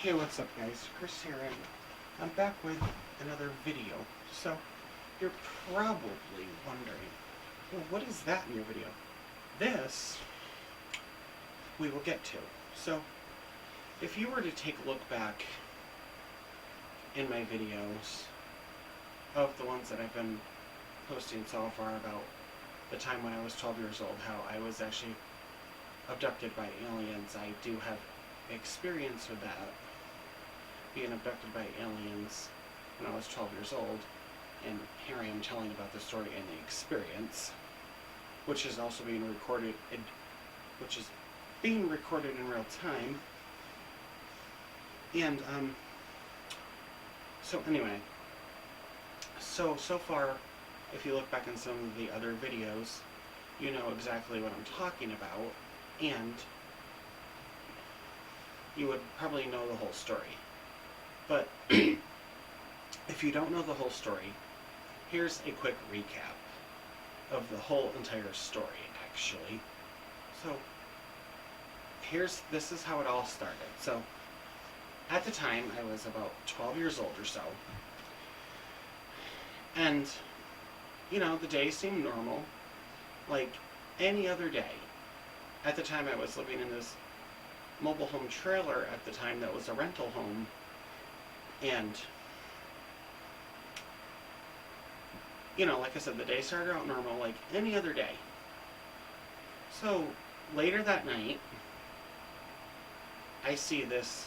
Hey, what's up guys? Chris here, and I'm back with another video. So, you're probably wondering, well, what is that in your video? This, we will get to. So, if you were to take a look back in my videos of the ones that I've been posting so far about the time when I was 12 years old, how I was actually abducted by aliens, I do have experience with that, being abducted by aliens when I was 12 years old, and here I am telling about the story and the experience, which is also being recorded in real time. And so anyway, so far, if you look back in some of the other videos, you know exactly what I'm talking about, and you would probably know the whole story. But if you don't know the whole story, here's a quick recap of the whole entire story, actually. So this is how it all started. So at the time, I was about 12 years old or so, and you know, the day seemed normal, like any other day. At the time, I was living in this mobile home trailer at the time that was a rental home, and you know, like I said, the day started out normal like any other day. So later that night, I see this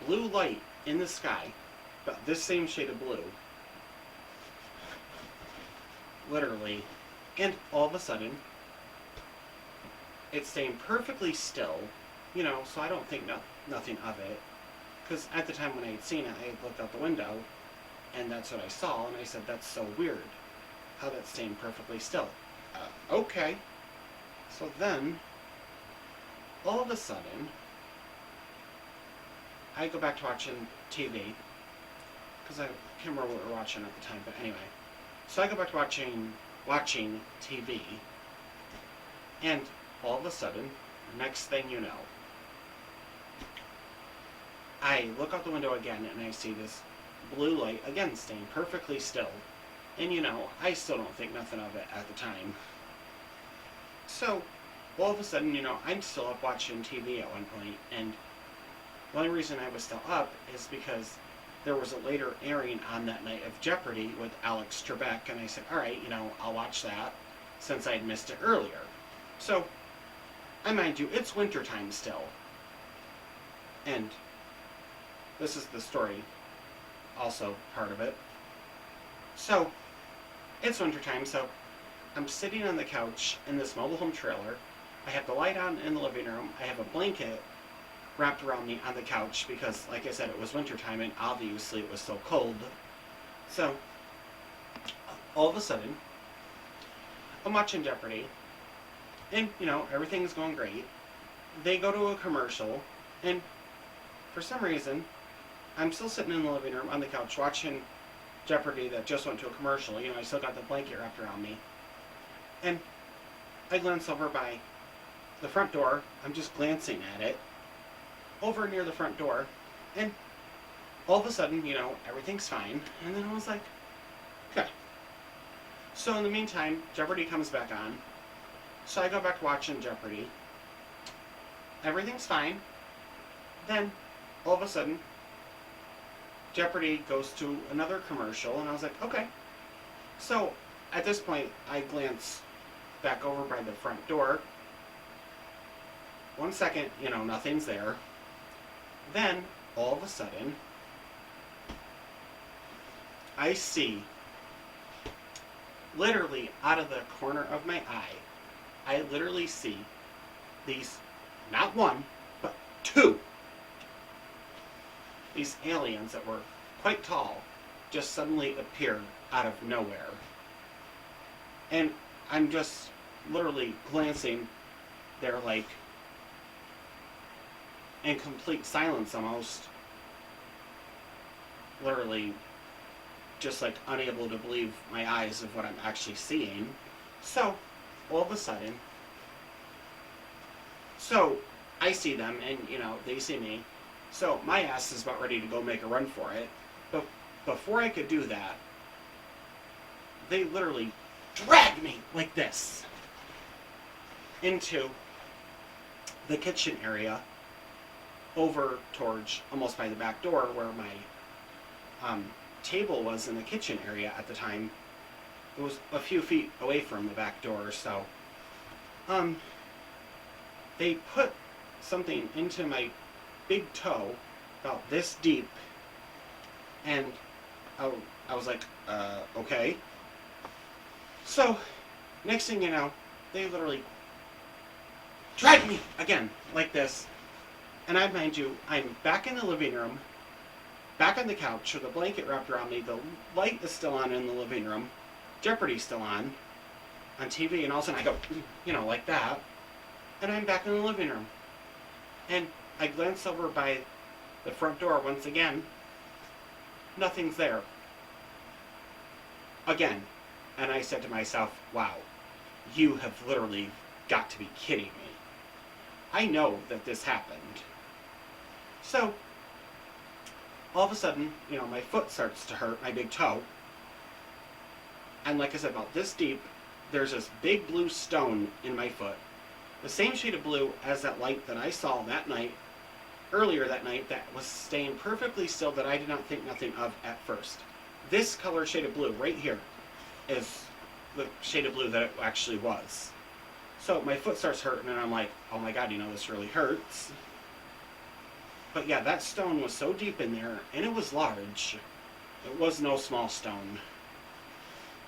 blue light in the sky, but this same shade of blue, literally, and all of a sudden it's staying perfectly still, you know, so I don't think nothing of it, because at the time when I had seen it, I had looked out the window, and that's what I saw, and I said, that's so weird, how that's staying perfectly still. Okay. So then, all of a sudden, I go back to watching TV, because I can't remember what we were watching at the time, but anyway. So I go back to watching TV, and all of a sudden, next thing you know, I look out the window again and I see this blue light again staying perfectly still. And you know, I still don't think nothing of it at the time. So, all of a sudden, you know, I'm still up watching TV at one point, and the only reason I was still up is because there was a later airing on that night of Jeopardy with Alex Trebek, and I said, alright, you know, I'll watch that since I'd missed it earlier. So, I mind you, it's wintertime still. And this is the story, also part of it. So, it's wintertime, so I'm sitting on the couch in this mobile home trailer. I have the light on in the living room. I have a blanket wrapped around me on the couch because, like I said, it was wintertime and obviously it was so cold. So, all of a sudden, I'm watching Jeopardy, and, you know, everything's going great. They go to a commercial, and for some reason, I'm still sitting in the living room on the couch watching Jeopardy that just went to a commercial. You know, I still got the blanket wrapped around me. And I glance over by the front door. I'm just glancing at it. Over near the front door. And all of a sudden, you know, everything's fine. And then I was like, okay. So in the meantime, Jeopardy comes back on. So I go back to watching Jeopardy. Everything's fine. Then, all of a sudden, Jeopardy goes to another commercial, and I was like, okay. So, at this point, I glance back over by the front door. 1 second, you know, nothing's there. Then, all of a sudden, I see, literally out of the corner of my eye, I literally see these, not one, but two, these aliens that were quite tall just suddenly appeared out of nowhere. And I'm just literally glancing. They're like in complete silence almost. Literally just like unable to believe my eyes of what I'm actually seeing. So, all of a sudden, I see them, and they see me. So my ass is about ready to go make a run for it. But before I could do that, they literally dragged me like this into the kitchen area, over towards almost by the back door where my table was in the kitchen area at the time. It was a few feet away from the back door, so they put something into my big toe about this deep, and I was like, okay. So, next thing you know, they literally dragged me again, like this. And mind you, I'm back in the living room, back on the couch with a blanket wrapped around me. The light is still on in the living room. Jeopardy's still on TV, and all of a sudden I go, like that. And I'm back in the living room. And I glance over by the front door once again. Nothing's there. Again. And I said to myself, wow, you have literally got to be kidding me. I know that this happened. So, all of a sudden, my foot starts to hurt, my big toe. And like I said, about this deep, there's this big blue stone in my foot. The same shade of blue as that light that I saw that night, earlier that night, that was staying perfectly still, that I did not think nothing of at first. This color shade of blue right here is the shade of blue that it actually was. So my foot starts hurting, and I'm like, oh my god, this really hurts. But yeah, that stone was so deep in there, and it was large. It was no small stone.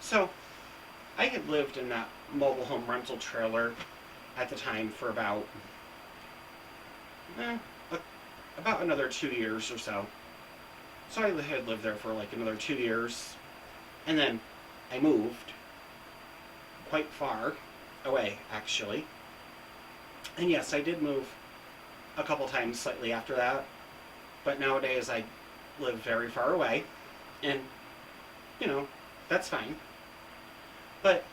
So I had lived in that mobile home rental trailer at the time for about another 2 years or so. So I had lived there for like another 2 years, and then I moved quite far away, actually. And yes, I did move a couple times slightly after that, but nowadays I live very far away, and that's fine. But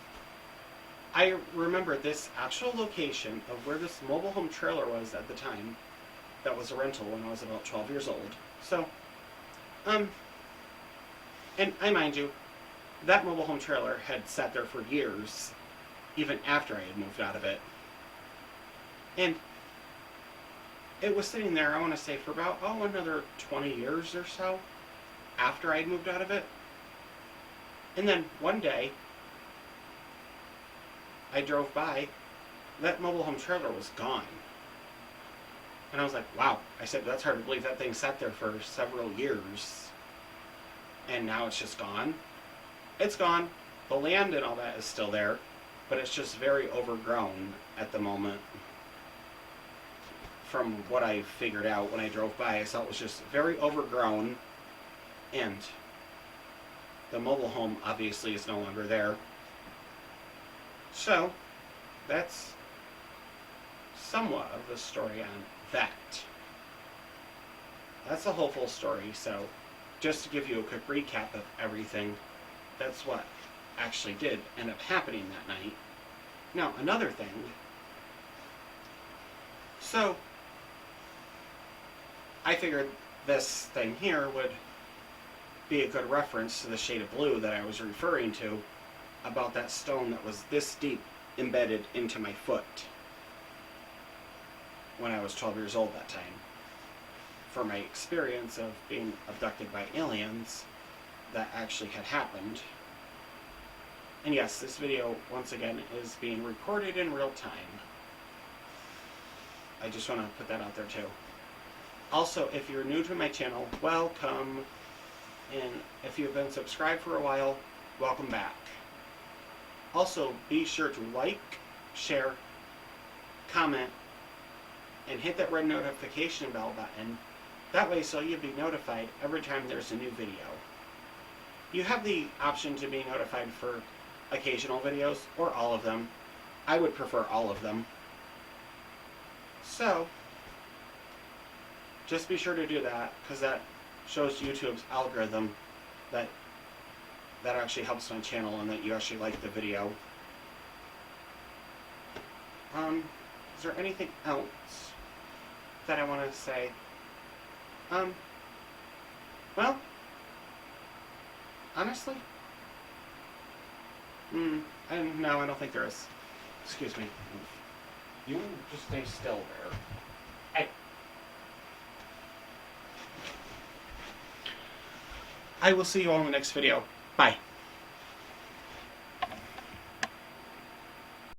I remember this actual location of where this mobile home trailer was at the time. That was a rental when I was about 12 years old. So, and I mind you, that mobile home trailer had sat there for years, even after I had moved out of it. And it was sitting there, I want to say, for about, another 20 years or so after I had moved out of it. And then one day, I drove by, that mobile home trailer was gone. And I was like, wow. I said, that's hard to believe that thing sat there for several years. And now it's just gone. It's gone. The land and all that is still there, but it's just very overgrown at the moment. From what I figured out when I drove by, I saw it was just very overgrown, and the mobile home obviously is no longer there. So, that's somewhat of the story on that. That's the whole full story, so just to give you a quick recap of everything, that's what actually did end up happening that night. Now, another thing. So, I figured this thing here would be a good reference to the shade of blue that I was referring to, about that stone that was this deep embedded into my foot when I was 12 years old that time, for my experience of being abducted by aliens that actually had happened. And yes, this video, once again, is being recorded in real time. I just want to put that out there too. Also, if you're new to my channel, welcome. And if you've been subscribed for a while, welcome back. Also, be sure to like, share, comment, and hit that red notification bell button. That way, so you'll be notified every time there's a new video. You have the option to be notified for occasional videos, or all of them. I would prefer all of them. So, just be sure to do that, because that shows YouTube's algorithm that actually helps my channel and that you actually like the video. Is there anything else that I want to say. Well, honestly, no, I don't think there is. Excuse me. You just stay still there. Hey. I will see you all in the next video. Bye.